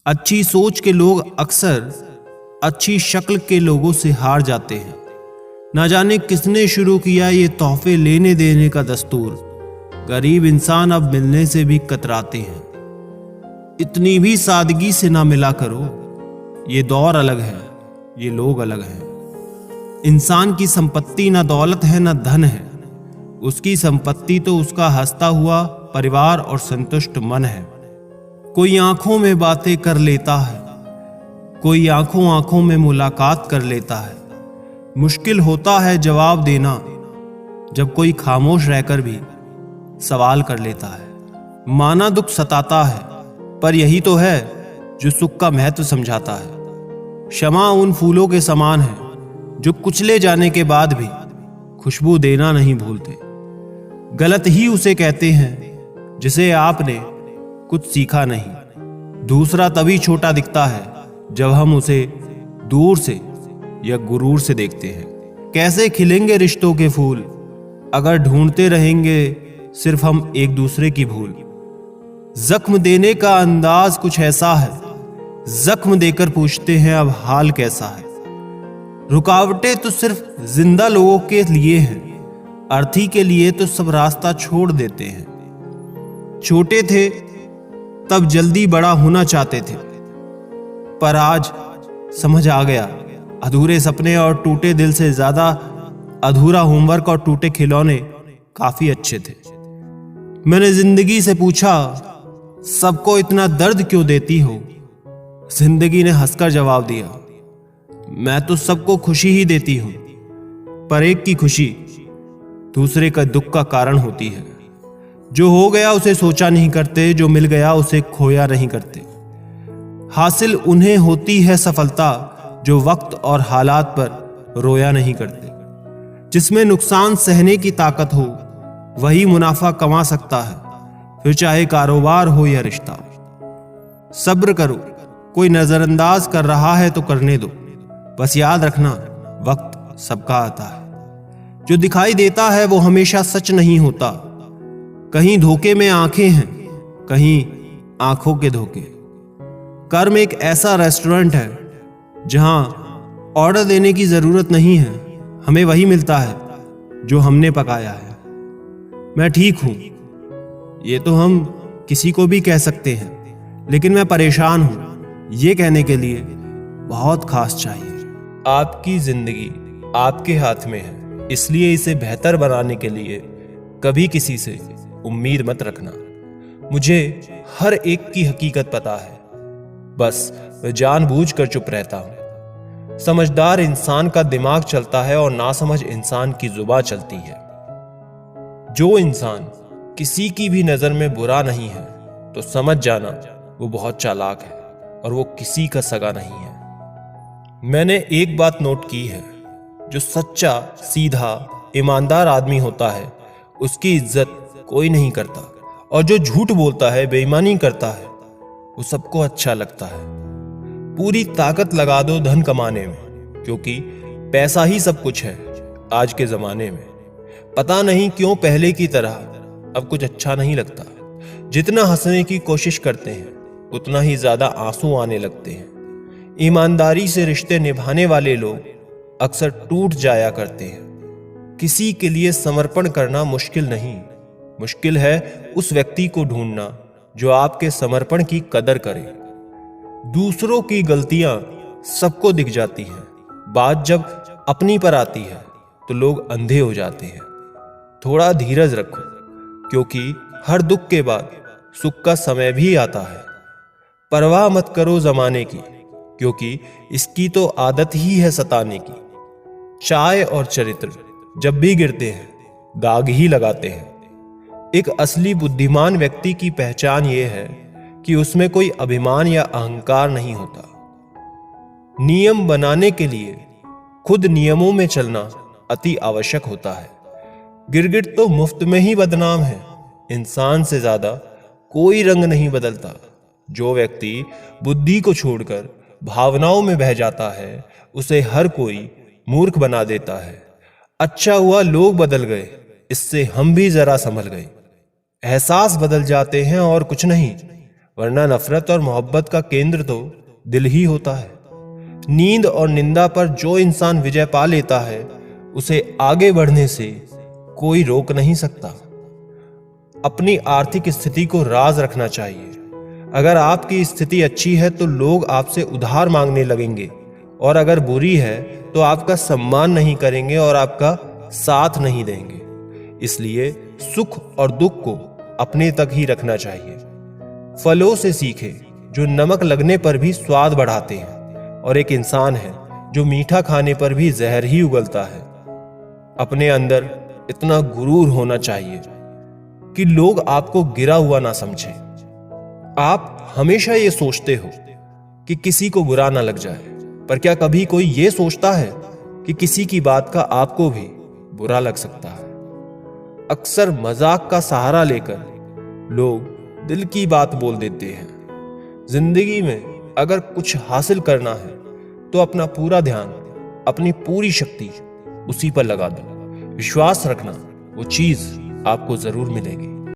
अच्छी सोच के लोग अक्सर अच्छी शक्ल के लोगों से हार जाते हैं। ना जाने किसने शुरू किया ये तोहफे लेने देने का दस्तूर। गरीब इंसान अब मिलने से भी कतराते हैं। इतनी भी सादगी से ना मिला करो, ये दौर अलग है, ये लोग अलग हैं। इंसान की संपत्ति ना दौलत है ना धन है, उसकी संपत्ति तो उसका हंसता हुआ परिवार और संतुष्ट मन है। कोई आंखों में बातें कर लेता है, कोई आंखों आंखों में मुलाकात कर लेता है। मुश्किल होता है जवाब देना जब कोई खामोश रहकर भी सवाल कर लेता है। माना दुख सताता है, पर यही तो है जो सुख का महत्व समझाता है। क्षमा उन फूलों के समान है जो कुचले जाने के बाद भी खुशबू देना नहीं भूलते। गलत ही उसे कहते हैं जिसे आपने कुछ सीखा नहीं। दूसरा तभी छोटा दिखता है जब हम उसे दूर से या गुरूर से देखते हैं। कैसे खिलेंगे रिश्तों के फूल अगर ढूंढते रहेंगे सिर्फ हम एक दूसरे की भूल। जख्म देने का अंदाज कुछ ऐसा है, जख्म देकर पूछते हैं अब हाल कैसा है। रुकावटें तो सिर्फ जिंदा लोगों के लिए हैं, अर्थी के लिए तो सब रास्ता छोड़ देते हैं। छोटे थे तब जल्दी बड़ा होना चाहते थे, पर आज समझ आ गया अधूरे सपने और टूटे दिल से ज्यादा अधूरा होमवर्क और टूटे खिलौने काफी अच्छे थे। मैंने जिंदगी से पूछा, सबको इतना दर्द क्यों देती हो? जिंदगी ने हंसकर जवाब दिया, मैं तो सबको खुशी ही देती हूं, पर एक की खुशी दूसरे का दुख का कारण होती है। जो हो गया उसे सोचा नहीं करते, जो मिल गया उसे खोया नहीं करते। हासिल उन्हें होती है सफलता जो वक्त और हालात पर रोया नहीं करते। जिसमें नुकसान सहने की ताकत हो वही मुनाफा कमा सकता है, फिर चाहे कारोबार हो या रिश्ता। सब्र करो, कोई नजरअंदाज कर रहा है तो करने दो। बस याद रखना वक्त सबका आता है। जो दिखाई देता है वो हमेशा सच नहीं होता। कहीं धोखे में आंखें हैं, कहीं आंखों के धोखे। कर्म एक ऐसा रेस्टोरेंट है जहां ऑर्डर देने की जरूरत नहीं है, हमें वही मिलता है जो हमने पकाया है। मैं ठीक हूं ये तो हम किसी को भी कह सकते हैं, लेकिन मैं परेशान हूं ये कहने के लिए बहुत खास चाहिए। आपकी जिंदगी आपके हाथ में है, इसलिए इसे बेहतर बनाने के लिए कभी किसी से उम्मीद मत रखना। मुझे हर एक की हकीकत पता है, बस मैं जानबूझकर चुप रहता हूं। समझदार इंसान का दिमाग चलता है और नासमझ इंसान की जुबान चलती है। जो इंसान किसी की भी नजर में बुरा नहीं है तो समझ जाना वो बहुत चालाक है और वो किसी का सगा नहीं है। मैंने एक बात नोट की है, जो सच्चा सीधा ईमानदार आदमी होता है उसकी इज्जत कोई नहीं करता, और जो झूठ बोलता है बेईमानी करता है वो सबको अच्छा लगता है। पूरी ताकत लगा दो धन कमाने में, क्योंकि पैसा ही सब कुछ है आज के जमाने में। पता नहीं क्यों पहले की तरह अब कुछ अच्छा नहीं लगता। जितना हंसने की कोशिश करते हैं उतना ही ज्यादा आंसू आने लगते हैं। ईमानदारी से रिश्ते निभाने वाले लोग अक्सर टूट जाया करते हैं। किसी के लिए समर्पण करना मुश्किल नहीं, मुश्किल है उस व्यक्ति को ढूंढना जो आपके समर्पण की कदर करे। दूसरों की गलतियां सबको दिख जाती हैं, बात जब अपनी पर आती है तो लोग अंधे हो जाते हैं। थोड़ा धीरज रखो, क्योंकि हर दुख के बाद सुख का समय भी आता है। परवाह मत करो जमाने की, क्योंकि इसकी तो आदत ही है सताने की। चाय और चरित्र जब भी गिरते हैं दाग ही लगाते हैं। एक असली बुद्धिमान व्यक्ति की पहचान यह है कि उसमें कोई अभिमान या अहंकार नहीं होता। नियम बनाने के लिए खुद नियमों में चलना अति आवश्यक होता है। गिरगिट तो मुफ्त में ही बदनाम है, इंसान से ज्यादा कोई रंग नहीं बदलता। जो व्यक्ति बुद्धि को छोड़कर भावनाओं में बह जाता है उसे हर कोई मूर्ख बना देता है। अच्छा हुआ लोग बदल गए, इससे हम भी जरा संभल गए। एहसास बदल जाते हैं और कुछ नहीं, वरना नफरत और मोहब्बत का केंद्र तो दिल ही होता है। नींद और निंदा पर जो इंसान विजय पा लेता है, उसे आगे बढ़ने से कोई रोक नहीं सकता। अपनी आर्थिक स्थिति को राज रखना चाहिए। अगर आपकी स्थिति अच्छी है तो लोग आपसे उधार मांगने लगेंगे, और अगर बुरी है तो आपका सम्मान नहीं करेंगे और आपका साथ नहीं देंगे। इसलिए सुख और दुख को अपने तक ही रखना चाहिए। फलों से सीखे जो नमक लगने पर भी स्वाद बढ़ाते हैं, और एक इंसान है जो मीठा खाने पर भी जहर ही उगलता है। अपने अंदर इतना गुरूर होना चाहिए कि लोग आपको गिरा हुआ ना समझें। आप हमेशा ये सोचते हो कि किसी को बुरा ना लग जाए, पर क्या कभी कोई ये सोचता है कि किसी की बात का आपको भी बुरा लग सकता है? अक्सर मजाक का सहारा लेकर लोग दिल की बात बोल देते हैं। जिंदगी में अगर कुछ हासिल करना है तो अपना पूरा ध्यान, अपनी पूरी शक्ति उसी पर लगा दो। विश्वास रखना, वो चीज आपको जरूर मिलेगी।